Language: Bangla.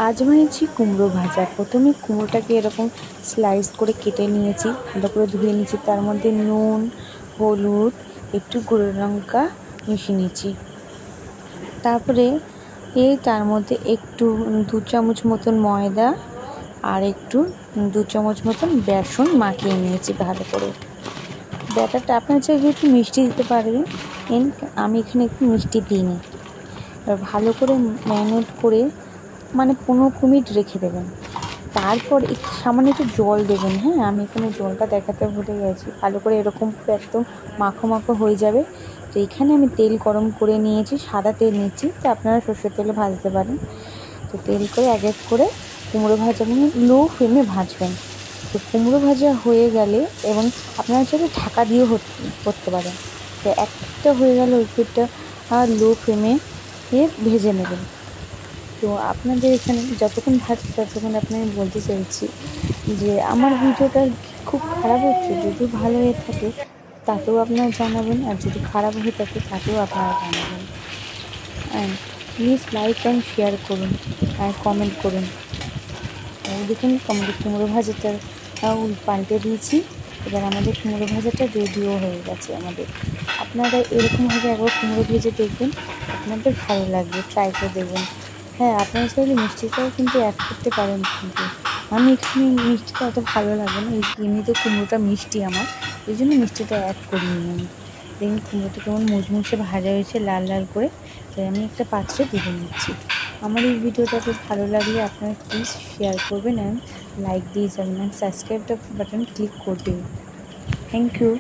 আজ বানিয়েছি কুমড়ো ভাজা। প্রথমে কুমড়োটাকে এরকম স্লাইস করে কেটে নিয়েছি, ভালো করে ধুয়ে নিয়েছি। তার মধ্যে নুন, হলুদ, একটু গুঁড়ো লঙ্কা মিশিয়ে নিয়েছি। তারপরে তার মধ্যে একটু 2 চামচ মতন ময়দা আর একটু 2 চামচ মতন বেসন মাখিয়ে নিয়েছি ভালো করে। ব্যাটারটা আপনার চাইলে একটু মিষ্টি দিতে পারবেন, আমি এখানে একটু মিষ্টি দিইনি। এবার ভালো করে ম্যারিনেট করে 15 মিনিট রেখে দেবেন। তারপর একটু সামান্য একটু জল দেবেন। হ্যাঁ, আমি এখানে জলটা দেখাতে ভুলে গেছি। ভালো করে এরকম একদম মাখো মাখো হয়ে যাবে। তো এখানে আমি তেল গরম করে নিয়েছি, সাদা তেল নিচ্ছি, তো আপনারা সর্ষের তেলে ভাজতে পারেন। তো তেল করে এক এক করে কুমড়ো ভাজাগুলো লো ফ্লেমে ভাজবেন। তো কুমড়ো ভাজা হয়ে গেলে এবং আপনারা চাইলে ঢাকা দিয়েও করতে পারেন। তো একটা হয়ে গেলে ওই পিঠটা লো ফ্লেমে ভেজে নেবেন। তো আপনাদের এখানে যতক্ষণ ভাজছে ততক্ষণ আপনাকে বলতে চাইছি যে আমার ভিডিওটা খুব খারাপ হচ্ছে, যদি ভালো হয়ে থাকে তাতেও আপনারা জানাবেন, আর যদি খারাপ হয়ে থাকে তাতেও আপনারা জানাবেন। And please like and share করুন আর কমেন্ট করুন। দেখুন আমাদের কুমড়ো ভাজাটা পাল্টে দিয়েছি। এবার আমাদের কুমড়ো ভাজাটা রেডিও হয়ে গেছে আমাদের। আপনারা এরকমভাবে একবার কুমড়ো ভেজে দেখবেন, আপনাদের ভালো লাগবে, ট্রাই করে দেখবেন। হ্যাঁ, আপনারা চাইলে মিষ্টিটাও কিন্তু অ্যাড করতে পারেন, কিন্তু আমি এখানে মিষ্টিটা অত ভালো লাগে না, এমনিতে কুমড়োটা মিষ্টি আমার, এই জন্য মিষ্টিটা অ্যাড করিনি আমি। দেখুন কুমড়োটা কেমন মুচমুচে ভাজা হয়েছে লাল লাল করে, তাই আমি একটা পাত্রে তুলে নিচ্ছি। আমার এই ভিডিওটাতে ভালো লাগলে আপনারা প্লিজ শেয়ার করবেন অ্যান্ড লাইক দিয়ে যাবেন অ্যান্ড সাবস্ক্রাইব বাটন ক্লিক করবেন। Thank you.